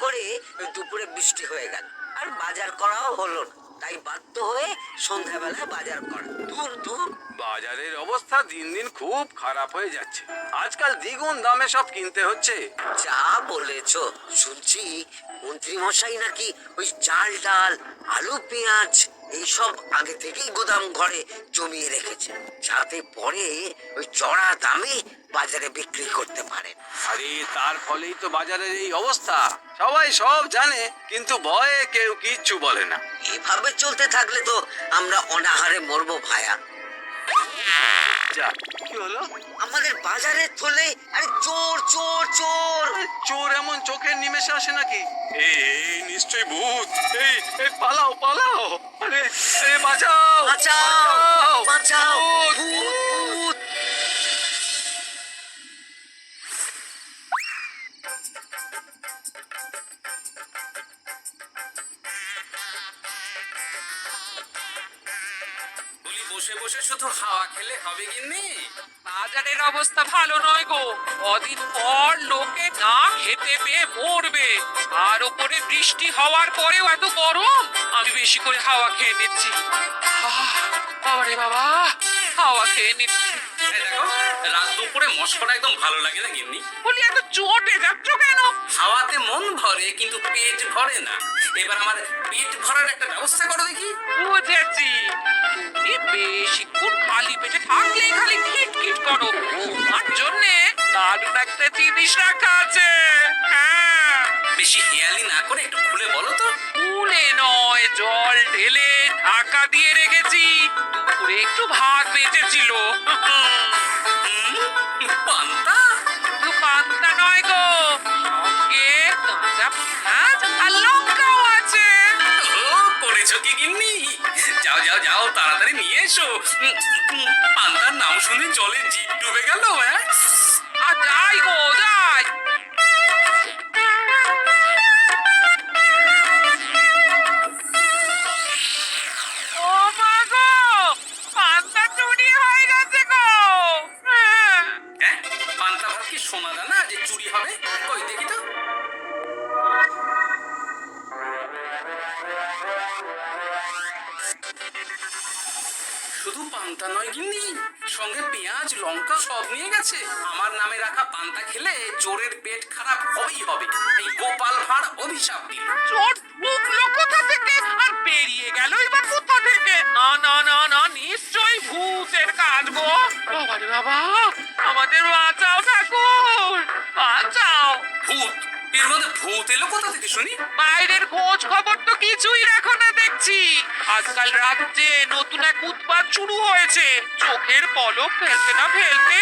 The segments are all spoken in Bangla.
করে দুপুরে বৃষ্টি হয়ে গেল, আর বাজার করাও হলো না। তাই বাধ্য হয়ে সন্ধ্যাবেলা বাজার করা। দূর দূর। বাজারের অবস্থা দিন দিন খুব খারাপ হয়ে যাচ্ছে। আজকাল দ্বিগুণ দামে সব কিনতে হচ্ছে। যা বলেছো। শুনছি মন্ত্রী মশাই নাকি ওই চাল ডাল আলু পেঁয়াজ এইসব আগে থেকেই গোদাম ঘরে জমিয়ে রেখেছে, যাতে পরে ওই চড়া দামে বাজারে বিক্রি করতে পারেন। আরে তার ফলেই তো বাজারের এই অবস্থা। সবাই সব জানে, কিন্তু ভয়ে কেউ কিচ্ছু বলে না। এভাবে চলতে থাকলে তো আমরা অনাহারে মরবো ভায়া। যা, কি হলো? আমাদের বাজারে থলে আরে চোর চোর চোর। চোর এমন চোখের নিমেষে আসে নাকি? এই নিশ্চয়ই ভূত। এই পালাও পালাও। আরে বাঁচাও বাঁচাও বাঁচাও, ভূত! ভূত। বসে বসে শুধু হাওয়া খেলে হবে গিন্নি? বাজারের অবস্থা ভালো নয় গো। কদিন পর লোকে না খেতে পেয়ে মরবে, আর ওপরে বৃষ্টি হওয়ার পরেও এত গরম। আমি বেশি করে হাওয়া খেয়ে নিচ্ছি। বাবারে বাবা, হাওয়া খেয়ে নিচ্ছি। এই দেখো, রাত দুপুরে মশকরা একদম ভালো লাগে না গিন্নি? বলি এত চটে যাচ্ছ কেন? হাওয়াতে মন ভরে কিন্তু পেট ভরে না। এবার আমার পেট ভরার একটা ব্যবস্থা করো দেখি। বুঝেছি, তুমি বেশিক্ষণ খালি পেটে থাকলেই খালি খিটখিট করো। তোমার জন্যে দারুণ একটা জিনিস রাখা আছে। হ্যাঁ, বেশি হেয়ালি না করে একটু খুলে বলো তো। ফুলে নয়, জল ঢেলে ঢাকা দিয়ে রেখেছি। দুপুরে একটু ভাত বেঁচেছিল। পান্তা? শুধু পান্তা নয় গো, সঙ্গে কাঁচা পেঁয়াজ আর লঙ্কাও আছে। ও, করেছো কি গিন্নি? যাও যাও যাও, তাড়াতাড়ি নিয়ে এসো। পান্তার নাম শুনে জলে জিভ ডুবে গেল। হ্যাঁ, আর যাই গো যাই। ও মা গো, পান্তা চুরি হয়ে গেছে গো। হ্যাঁ। হ্যাঁ, পান্তা ভাত কি সোনা দানা যে চুরি হবে? কই দেখি তো। শুধু পান্তা নয় গিন্নি, সঙ্গে পেঁয়াজ লঙ্কা সব নিয়ে গেছে। আমার নামে রাখা পান্তা খেলে চোরের পেট খারাপ হবেই হবে। এই গোপাল ভাঁড় অভিশাপ দিল। চোর ঢুকলো কোথা থেকে আর বেরিয়ে গেল এবার কোথা থেকে? না না না না, নিশ্চয়ই ভূতের কাজ গো। বাবারে বাবা, আমাদের বাঁচাও ঠাকুর, বাঁচাও। ভূত? এর মধ্যে ভূত এলো কোথা থেকে শুনি? বাইরের খোঁজ খবর তো কিছুই রাখো না দেখছি। আজকাল রাজ্যে নতুন এক উৎপাত শুরু হয়েছে। চোখের পলক ফেলতে না ফেলতে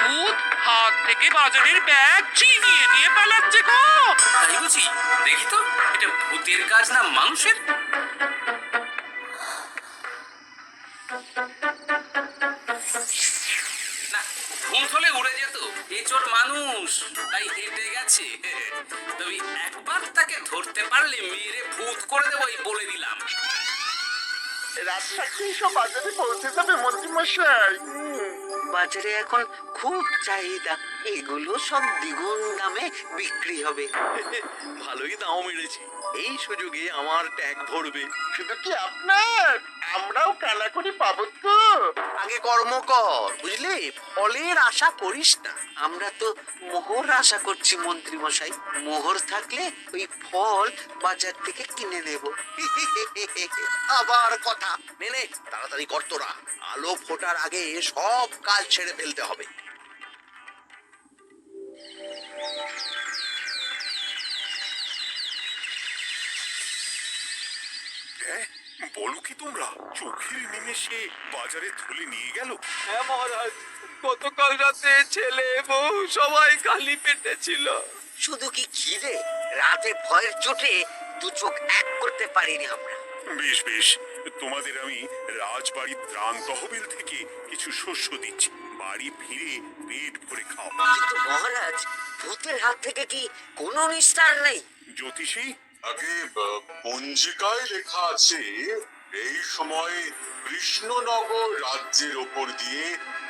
ভূত হাত থেকে বাজারের ব্যাগ ছিনিয়ে নিয়ে পালাচ্ছে গো। তাই বুঝি? দেখি তো, এটা ভূতের কাজ না মানুষের? না, ভূত হলে উড়ে যেত। এ চোর মানুষ, তাই হেঁটে গেছে। তবে একবার তাকে ধরতে পারলে মেরে ভূত করে দেবো, এই বলে দিলাম। রাত থাকতেই সব বাজারে পৌঁছে যাবে মন্ত্রী মশাই। বাজারে এখন খুব চাহিদা, এগুলো সব দ্বিগুণ দামে বিক্রি হবে। ভালোই দাম মেরেছি। এই সুযোগে আমার ট্যাগ ভরবে। শুধু কি আপনার, আমরাও কানাকড়ি পাবো তো। আগে কর্ম কর, বুঝলি? ফলের আশা করিস না। আমরা তো মোহর আশা করছি মন্ত্রী মশাই। মোহর থাকলে ওই ফল বাজার থেকে কিনে নেব। আবার কথা নে, তাড়াতাড়ি কর তোরা। আলো ফোটার আগে সব কাজ ছেড়ে ফেলতে হবে। বলো কি তোমরা, চোখের নিমেষে বাজারে থলে নিয়ে গেল? হ্যাঁ মহারাজ, গতকাল রাতে ছেলে বউ সবাই খালি পেটে ছিল। শুধু কি খিদে, রাতে ভয়ের চোটে দু চোখ এক করতে পারিনি আমরা। বেশ বেশ, তোমাদের আমি রাজবাড়ির ত্রাণ তহবিল থেকে কিছু শস্য দিচ্ছি। বাড়ি ফিরে পেট ভরে খাও। কিন্তু মহারাজ, ভূতের হাত থেকে কি কোনো নিস্তার নেই? জ্যোতিষী, আগে পঞ্জিকায় লেখা আছে এই সময়ে কৃষ্ণনগর রাজ্যের ওপর দিয়ে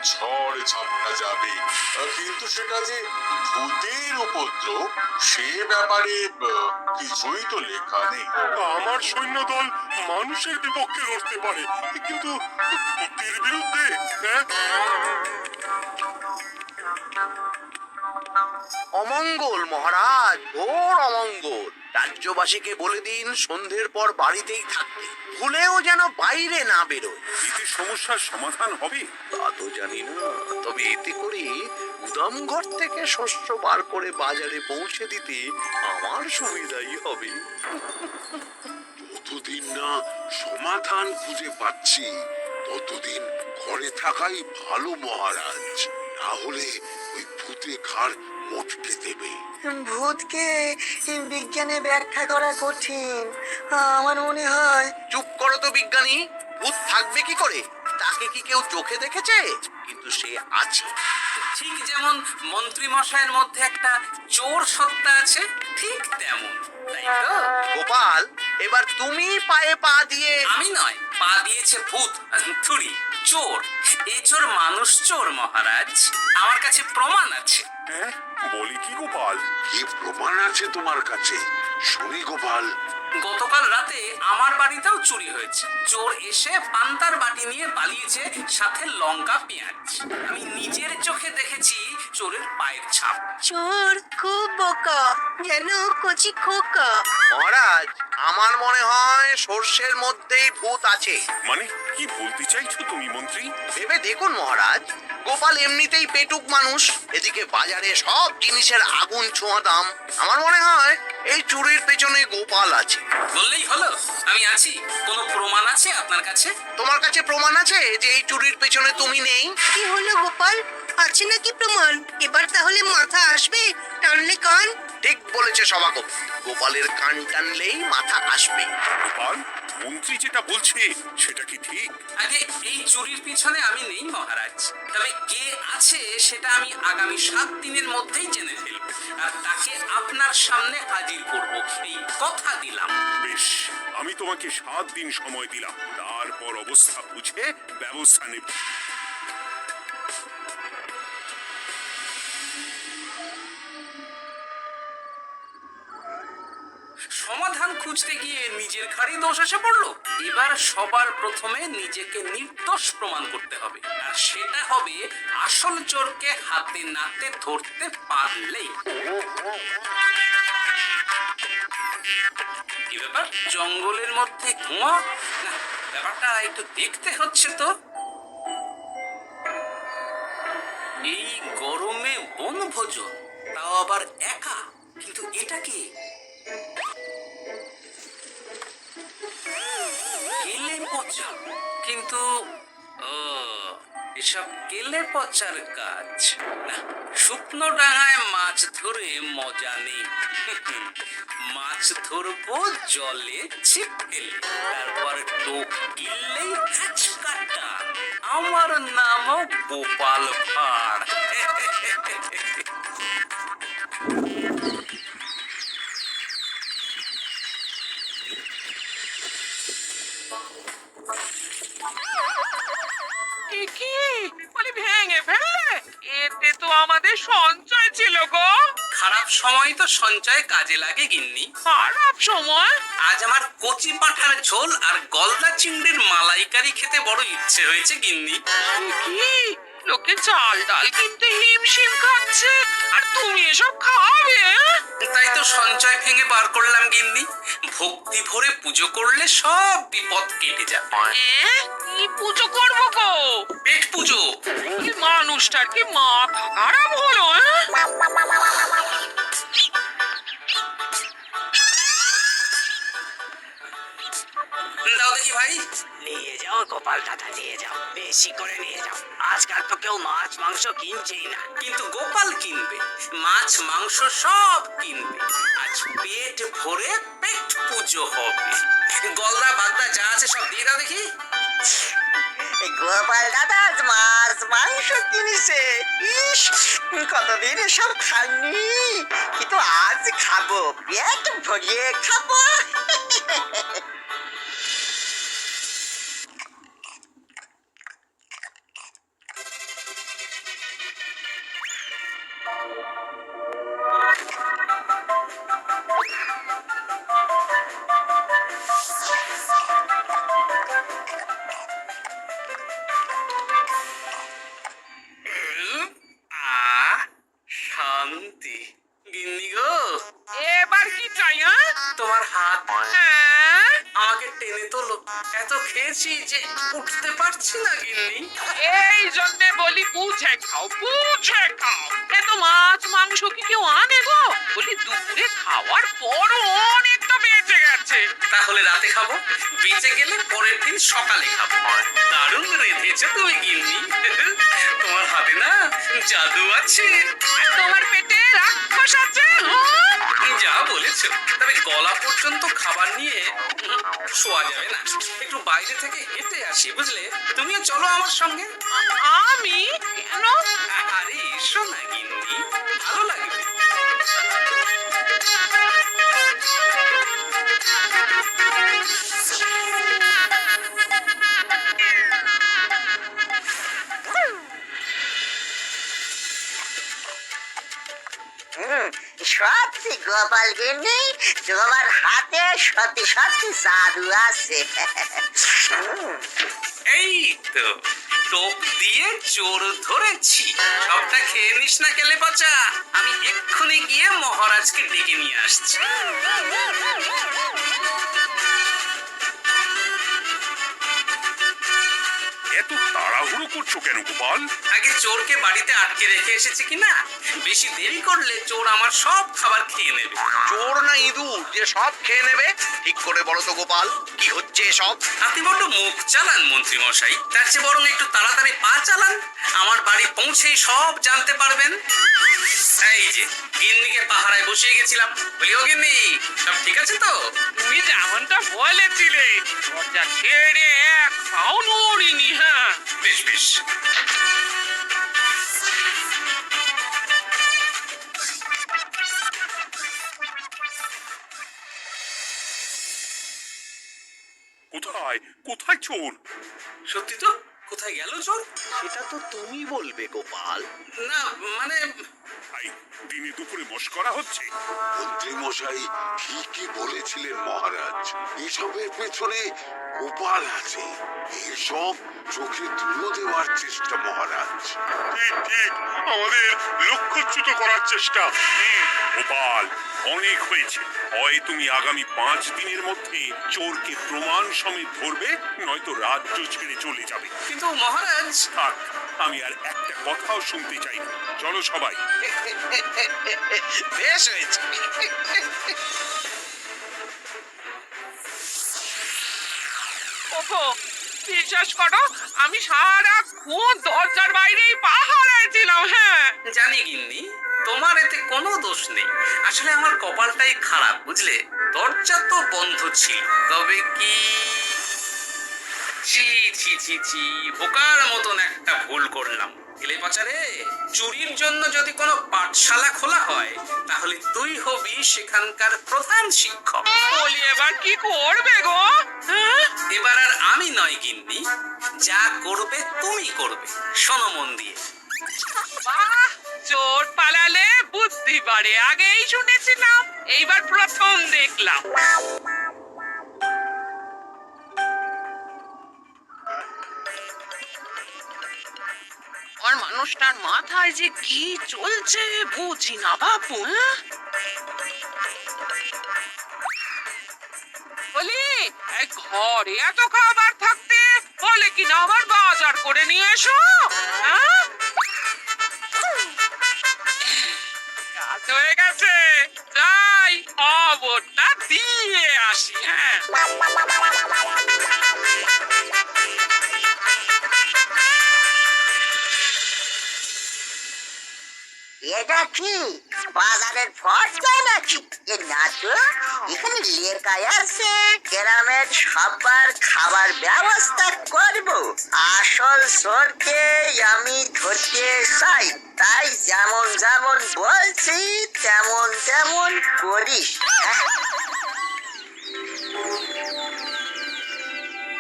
ঝড় ঝাপটা যাবে, কিন্তু সেটা যে ভূতের উপদ্রব সে ব্যাপারে কিছুই তো লেখা নেই। আমার সৈন্যদল মানুষের বিপক্ষে লড়তে পারে, কিন্তু ভূতের বিরুদ্ধে? হ্যাঁ? অমঙ্গল মহারাজ, ঘোর অমঙ্গল। রাজ্যবাসীকে বলে দিন সন্ধ্যের পর বাড়িতেই থাকতে, ভুলেও যেন বাইরে না বেরোয়। এতে সমস্যার সমাধান হবে? তা তো জানি না, তবে এতে করে গুদামঘর থেকে শস্য বার করে বাজারে পৌঁছে দিতে আমার সুবিধাই হবে। যতদিন না সমাধান খুঁজে পাচ্ছি ততদিন ঘরে থাকাই ভালো মহারাজ, না হলে ওই ভূতে ঘাড় মোটকে দেবে। ভূতকে বিজ্ঞানে ব্যাখ্যা করা কঠিন, আমার মনে হয়। চুপ করো তো বিজ্ঞানী, ভূত থাকবে কি করে? তাকে কি কেউ চোখে দেখেছে? কিন্তু সে আছে। ঠিক যেমন মন্ত্রী মশাইয়ের মধ্যে একটা চোর সত্তা আছে, ঠিক তেমন, তাই তো? গোপাল, এবার তুমি পায়ে পা দিয়ে। আমি নয়, পা দিয়েছে ভূত, থুড়ি চোর। এই চোর মানুষ চোর মহারাজ, আমার কাছে প্রমাণ আছে। হ্যাঁ, বলি কি গোপাল? কি প্রমাণ আছে তোমার কাছে? শুনি গোপাল। গতকাল রাতে আমার বাড়িতেও চুরি হয়েছে। চোর এসে পান্তার বাটি নিয়ে পালিয়েছে, সাথে লঙ্কা পেঁয়াজ। আমি নিজের চোখে দেখেছি চোরের পায়ের ছাপ। চোর খুব বোকা, যেন কচি খোকা। মহারাজ, আমার মনে হয় সর্ষের মধ্যেই ভূত আছে। মানে কি বলতে চাইছো তুমি মন্ত্রী? ভেবে দেখুন মহারাজ, গোপাল এমনিতেই পেটুক মানুষ, এদিকে বাজারে সব জিনিসের আগুন ছোঁয়া দাম। আমার মনে হয় এই চুরির পেছনে গোপাল আছে। বললেই হলো আমি আছি। কোনো প্রমাণ আছে আপনার কাছে? তোমার কাছে প্রমাণ আছে যে এই চুরির পেছনে তুমি নেই? কি হলো গোপাল, আছে নাকি প্রমাণ? এবার তাহলে মাথা আসবে, টানলে কান। ঠিক বলেছে সভাকবি, গোপালের কান টানলেই মাথা আসবে। গোপাল, মন্ত্রী যেটা বলছে সেটা কি ঠিক? আগে এই চুরির পিছনে আমি নেই মহারাজ, তবে কে আছে সেটা আমি আগামী 7 দিনের মধ্যেই জেনে ফেলব, আর তাকে আপনার সামনে হাজির করব, এই কথা দিলাম। বেশ, আমি তোমাকে 7 দিন সময় দিলাম, তারপর অবস্থা বুঝে ব্যবস্থা নেব। সমাধান খুঁজতে গিয়ে নিজের ঘাড়েই দোষ এসে পড়লো। এবার সবার প্রথমে নিজেকে নির্দোষ প্রমাণ করতে হবে, আর সেটা হবে আসল চোরকে হাতে নাতে ধরতে পারলেই। কি ব্যাপার, জঙ্গলের মধ্যে ধোঁয়া? না, ব্যাপারটা একটু দেখতে হচ্ছে তো। এই গরমে বনভোজন, তাও আবার একা, কিন্তু এটা কি? কেলে পচা, কিন্তু এসব কেলে পচার কাজ না। শুকনো ডাঙায় মাছ ধরে মজা নেই। মাছ ধরবো জলে ছিপ ফেলে, তারপর টোপ গিললেই কাটা। আমার নামও গোপাল ভাঁড়। কি বলি, ভেঙে ফেললে? এতে তো আমাদের সঞ্চয় ছিল গো। খারাপ সময় তো সঞ্চয় কাজে লাগে গিন্নি। খারাপ সময়? আজ আমার কচি পাঁঠার ঝোল আর গলদা চিংড়ির মালাইকারি খেতে বড় ইচ্ছে হয়েছে গিন্নি। কি লোকে চাল ডাল কিনতে হিমশিম খাচ্ছে, আর তুমি এসব খাবে? তাই তো সঞ্চয় ভেঙে বার করলাম গিন্নি। ভক্তি ভরে পুজো করলে সব বিপদ কেটে যাবে। কি পুজো করবো গো? পেট পুজো। এই মানুষটার কি মাথা খারাপ হলো? দাও দেখি ভাই। নিয়ে যাও গোপাল দাদা, নিয়ে যাও, বেশি করে নিয়ে যাও। আজকাল তো কেউ মাছ মাংস কিনছেই না। কিন্তু গোপাল কিনবে, মাছ মাংস সব কিনবে। আজ পেট ভরে পেট পুজো হবে। গলদা বাগদা যা আছে সব দিয়ে দাও দেখি। গোপাল দাদা মাছ মাংস কিনেছে, ইস কতদিন এসব খাইনি, কিন্তু আজ খাবো, পেট ভরিয়ে খাবো। তোমার হাত হ্যাঁ? আমাকে টেনে তোলো। এত খেয়েছি যে উঠতে পারছি না গিন্নি। এই জন্যে বলি বুঝে খাও, বুঝে খাও। এত মাছ মাংস কি কেউ আনে গো? বলি দুপুরে খাওয়ার পরও অনেকটা বেঁচে গেছে। তাহলে রাতে খাবো, বেঁচে গেলে পরের দিন সকালে খাবো। দারুণ রেঁধেছো তুমি গিন্নি। তোমার হাতে না জাদু আছে। আর তোমার পেটে রাক্ষস আছে, হ্যাঁ? যা বলেছো, তবে গলা পর্যন্ত খাবার নিয়ে শোয়া যাবে না। একটু বাইরে থেকে হেঁটে আসি, বুঝলে? তুমিও চলো আমার সঙ্গে। আমি কেন? আরে এসো না গিন্নি, ভালো লাগবে। সত্যি গোপাল গিন্নি, তোমার হাতে সত্যি সত্যি জাদু আছে। এই তো টোপ দিয়ে চোর ধরেছি। সবটা খেয়ে নিস না কেলে পচা। আমি এক্ষুনি গিয়ে মহারাজকে ডেকে নিয়ে আসছি। এত তাড়াহুড়ো করছো কেন গোপাল? আগে চোরকে বাড়িতে আটকে রেখে এসেছি কিনা, বেশি দেরি করলে চোর আমার সব খাবার খেয়ে নেবে। চোর না ইঁদুর যে সব খেয়ে নেবে? ঠিক করে বলো তো গোপাল, কি হচ্ছে এসব? আপনি বড্ড মুখ চালান মন্ত্রী মশাই, তার চেয়ে বরং একটু তাড়াতাড়ি পা চালান। আমার বাড়ি পৌঁছেই সব জানতে পারবেন। এই যে গিন্নিকে পাহারায় বসিয়ে গেছিলাম, বলি ও গিন্নি, সব ঠিক আছে তো? তুমি যেমনটা বলেছিলে দরজা ছেড়ে এক পাও নড়িনি। হ্যাঁ, বেশ বেশ। কোথায় কোথায় চোর? সত্যি তো, কোথায় গেল চোর? সেটা তো তুমি বলবে গোপাল। না মানে ভাই, দিনে দুপুরে মশকরা হচ্ছে। মন্ত্রী মশাই ঠিকই বলেছিলেন মহারাজ, এসবের পেছনে গোপাল আছে। এসব চোখে ধুলো দেওয়ার চেষ্টা মহারাজ। ঠিক ঠিক, আমাদের লক্ষ্যচ্যুত করার চেষ্টা। গোপাল, অনেক হয়েছে। হয় তুমি আগামী 5 দিনের মধ্যে চোরকে প্রমাণ সমেত ধরবে, নয়তো রাজ্য ছেড়ে চলে যাবে। কিন্তু মহারাজ। থাক, আমি আর একটা কথাও শুনতে চাই না। চলো সবাই। বেশ হয়েছে। ওগো, বিশ্বাস করো আমি সারাক্ষণ দরজার বাইরেই পাহারায় ছিলাম। হ্যাঁ, জানি গিন্নি, তোমার এতে কোনো দোষ নেই। আসলে আমার কপালটাই খারাপ, বুঝলে? দরজা তো বন্ধ ছিল, তবে কি ছি ছি ছি ছি, বোকার মতন একটা ভুল করলাম। এলে পাচারে, চুরির জন্য যদি কোনো পাঠশালা খোলা হয়, তাহলে তুই হবি সেখানকার প্রধান শিক্ষক। বলি এবার কি করবে গো? হ্যাঁ? এবার আর আমি নয় গিন্নি, যা করবে তুমি করবে। শোনো মন দিয়ে। বাহ, চোর পালালে বুদ্ধি বাড়ে, আগেই শুনেছিলাম, এইবার প্রথম দেখলাম। আর মানুষটার মাথায় যে কি চলছে বুঝি না বাপু। হ্যাঁ, বলি এই ঘরে এত খাবার থাকতে বলে কি না আবার বাজার করে নিয়ে এসো। হ্যাঁ, রাত হয়ে গেছে, যাই খবরটা দিয়ে আসি। হ্যাঁ, এটা কি বাজারের ফর্সা নাকি? এ না তো, এখানে লেখাই আছে গ্রামের সবার খাবার ব্যবস্থা করব। আসল চোরকে আমি ধরতে চাই, তাই যেমন যেমন বলছি তেমন তেমন করিস।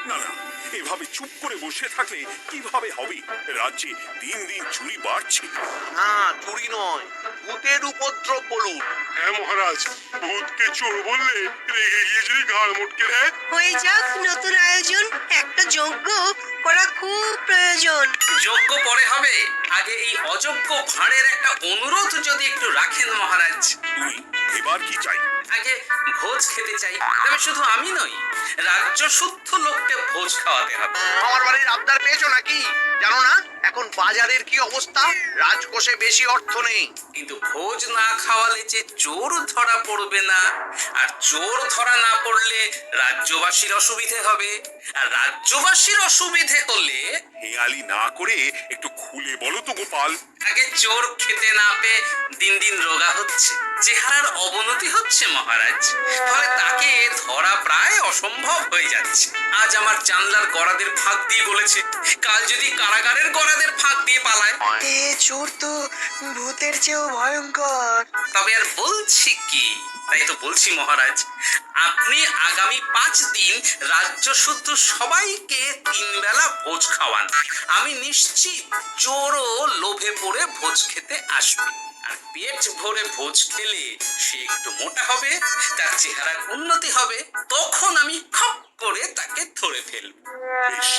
না না, এভাবে চুপ করে বসে থাকলে কিভাবে হবে? রাজ্যে দিন দিন চুরি বাড়ছে। না, চুরি নয়, ভূতের উপদ্রব বলুন। হ্যাঁ মহারাজ, ভূতকে চোর বললে রেগে গিয়ে যদি ঘাড় মোটকে দেয়। হয়ে যাক নতুন আয়োজন, একটা যজ্ঞ করা খুব প্রয়োজন। যোগ্য পরে হবে, আগে এই অযোগ্য ভাঁড়ের একটা অনুরোধ যদি একটু রাখেন মহারাজ। তুমি এবার কি চাই? আগে ভোজ খেতে চাই, তবে শুধু আমি নই, রাজ্য শুদ্ধ লোককে ভোজ খাওয়াতে হবে। আমার বাড়ির আবদার পেয়েছো নাকি? জানো না এখন বাজারের কি অবস্থা? রাজকোষে বেশি অর্থ নেই। কিন্তু ভোজ না খাওয়ালে যে চোর ধরা পড়বে না, আর চোর ধরা না পড়লে রাজ্যবাসীর অসুবিধে হবে, আর রাজ্যবাসীর অসুবিধে হলে হেয়ালি না করে একটু খুলে বলো তো গোপাল। আগে চোর খেতে না পেয়ে দিন দিন রোগা হচ্ছে, চেহারার অবনতি হচ্ছে মহারাজ, ফলে তাকে ধরা প্রায় অসম্ভব হয়ে যাচ্ছে। আজ আমার জানলার গড়াদের ফাঁক দিয়ে বলেছে, কাল যদি কারাগারের গড়াদের ফাঁক দিয়ে পালায়। এ চোর তো ভূতের চেয়েও ভয়ঙ্কর। তবে আর বলছি কি, তাই তো বলছি মহারাজ, আপনি আগামী 5 দিন রাজ্য শুদ্ধ সবাইকে 3 বেলা ভোজ খাওয়ান। আমি নিশ্চিত চোরও লোভে পড়ে ভোজ খেতে আসবে, আর পেট ভরে ভোজ খেলে সে একটু মোটা হবে, তার চেহারার উন্নতি হবে, তখন আমি খপ করে তাকে ধরে ফেলব। বেশ,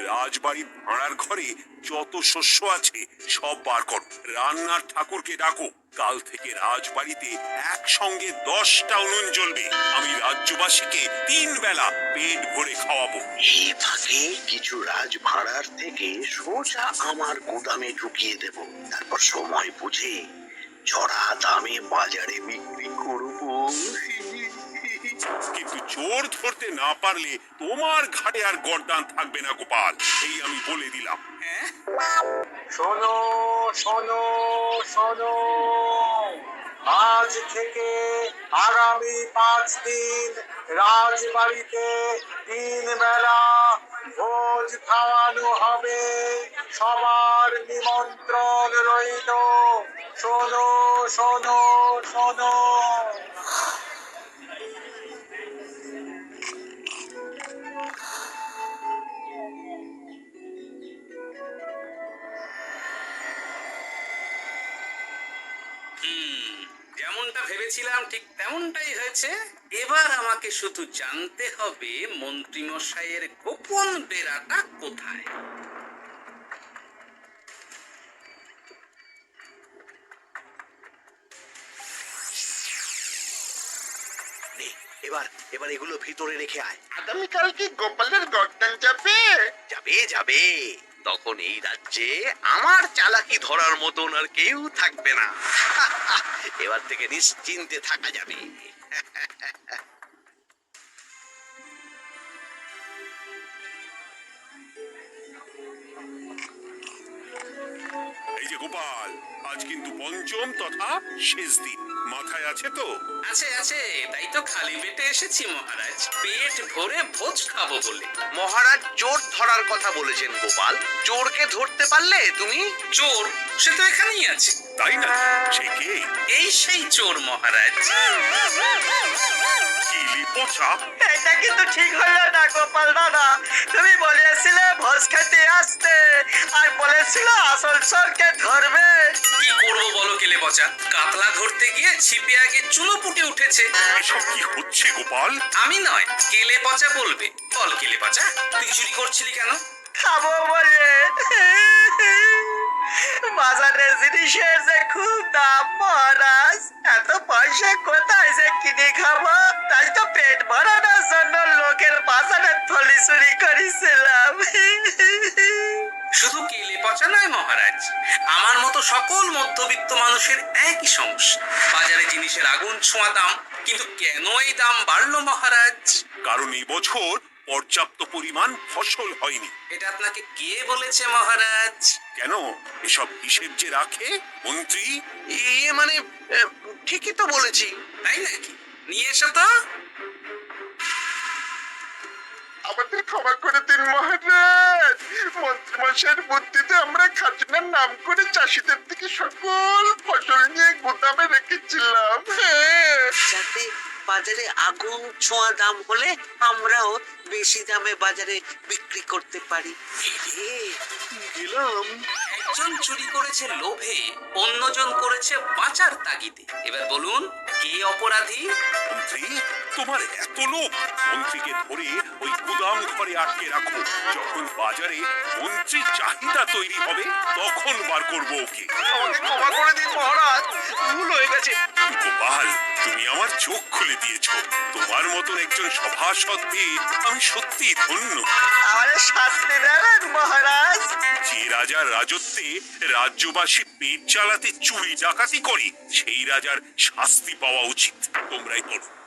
রাজবাড়ির ভাড়ার ঘরে যত শস্য আছে সব বার করো, রান্নার ঠাকুরকে ডাকো। কাল থেকে রাজবাড়িতে একসঙ্গে 10টা উনুন জ্বলবে। আমি রাজ্যবাসীকে 3 বেলা পেট ভরে খাওয়াবো। এই ফাঁকে কিছু রাজভাড়ার থেকে সোজা আমার গুদামে ঢুকিয়ে দেব, তারপর সময় বুঝে চড়া দামে বাজারে বিক্রি করবো। কিন্তু চোর ধরতে না পারলে তোমার ঘাটে আর গর্দান থাকবে না গোপাল, এই আমি বলে দিলাম। শোনো শোনো শোনো, আজ থেকে আগামী 5 দিন রাজবাড়িতে 3 বেলা ভোজ খাওয়ানো হবে। সবার নিমন্ত্রণ রইল। শোনো শোনো শোনো। যেমনটা ভেবেছিলাম ঠিক তেমনটাই হয়েছে। এবার আমাকে শুধু জানতে হবে মন্ত্রীমশাইয়ের গোপন ডেরাটা কোথায়। নে, এবার এবার এগুলো ভিতরে রেখে আয়। আগামীকাল কি গোপালের গর্দান যাবে? যাবে যাবে, তখন এই রাজ্যে আমার চালাকি ধরার মতন আর কেউ থাকবে না। এবার থেকে নিশ্চিন্তে থাকা যাবে। এই যে গোপাল, আজ কিন্তু পঞ্চম তথা শেষ দিন, মাথায় আছে তো? আছে আছে, তাই তো খালি পেটে এসেছি মহারাজ, পেট ভরে ভোজ খাবো বলে। মহারাজ চোর ধরার কথা বলেছেন গোপাল, চোরকে ধরতে পারলে তুমি? চোর সে তো এখানেই আছে। তাই না? সে কে? এই সেই চোর মহারাজ। কিলি পচা। এটা কিন্তু ঠিক হলো না গোপাল দাদা। তুমি বলেছিলে ভোজ খেতে আসতে, আর বলেছিল আসল চোরকে ধরবে। কি করবো বলো কেলে পচা, কাতলা ধরতে গিয়ে ছিপে আগে চুলো ফুটে উঠেছে। এসব কি হচ্ছে গোপাল? আমি নয়, কেলে পচা বলবে। বল কেলে পচা, তুই চুরি করছিলি কেন? খাবো বলে। বাজারের জিনিসের যে খুব দাম মহারাজ, এত পয়সা কোথায় যে কিনে খাবো? তাই তো পেট ভরানোর জন্য লোকের বাজারের থলি চুরি করেছিলাম। শুধু কেলে পচা নয় মহারাজ, আমার মতো সকল মধ্যবিত্ত মানুষের একই সমস্যা। বাজারে জিনিসের আগুন ছোঁয়া দাম, কিন্তু কেন এই দাম বাড়লো মহারাজ? কারণ এই বছর পর্যাপ্ত পরিমাণ ফসল হয়নি। এটা আপনাকে কে বলেছে মহারাজ? কেন, এসব হিসেব যে রাখে মন্ত্রী। ইয়ে মানে ঠিকই তো বলেছি। তাই নাকি? নিয়ে এসো তো। আমাদের ক্ষমা করে দিন মহারাজ। মন্ত্রীমশাইয়ের বুদ্ধিতে আমরা খাজনার নাম করে চাষিদের থেকে সকল ফসল নিয়ে গুদামে রেখেছিলাম। যাতে বাজারে আগুন ছোঁয়া দাম হলে আমরাও বেশি দামে বাজারে বিক্রি করতে পারি। গেলাম। একজন চুরি করেছে লোভে, অন্যজন করেছে বাঁচার তাগিদে। এবার বলুন কে অপরাধী? মন্ত্রী, তোমার এত লোক, মন্ত্রীকে ধরে ওই গুদাম ঘরে আটকে রাখো। যখন বাজারে মন্ত্রীর চাহিদা তৈরি হবে তখন বার করবো ওকে। আমাকে ক্ষমা করে দিন মহারাজ, ভুল হয়ে গেছে। গোপাল, তুমি আমার আমার চোখ খুলে দিয়েছ। তোমার মতন একজন সভাসদ পেয়ে আমি সত্যি ধন্য। আমাদের শাস্তি দেবেন মহারাজ। যে রাজার রাজত্বে রাজ্যবাসী পেট চালাতে চুরি ডাকাতি করে সেই রাজার শাস্তি পাওয়া উচিত।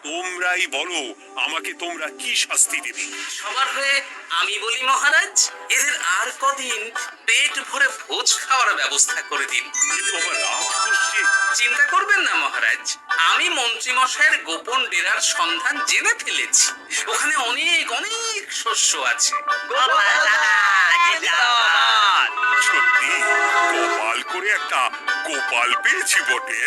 তোমরাই বলো আমাকে তোমরা কি শাস্তি দেবে? সবার হয়ে আমি বলি মহারাজ, এদের আর কদিন পেট ভরে ভোজ খাওয়ার ব্যবস্থা করে দিন। কিন্তু আমার রাত বসছে। চিন্তা করবেন না মহারাজ, আমি মন্ত্রী মশাইয়ের গোপন ডেরার সন্ধান জেনে ফেলেছি। ওখানে অনেক অনেক শস্য আছে। সত্যি কপাল করে একটা গোপাল পেয়েছি বটে।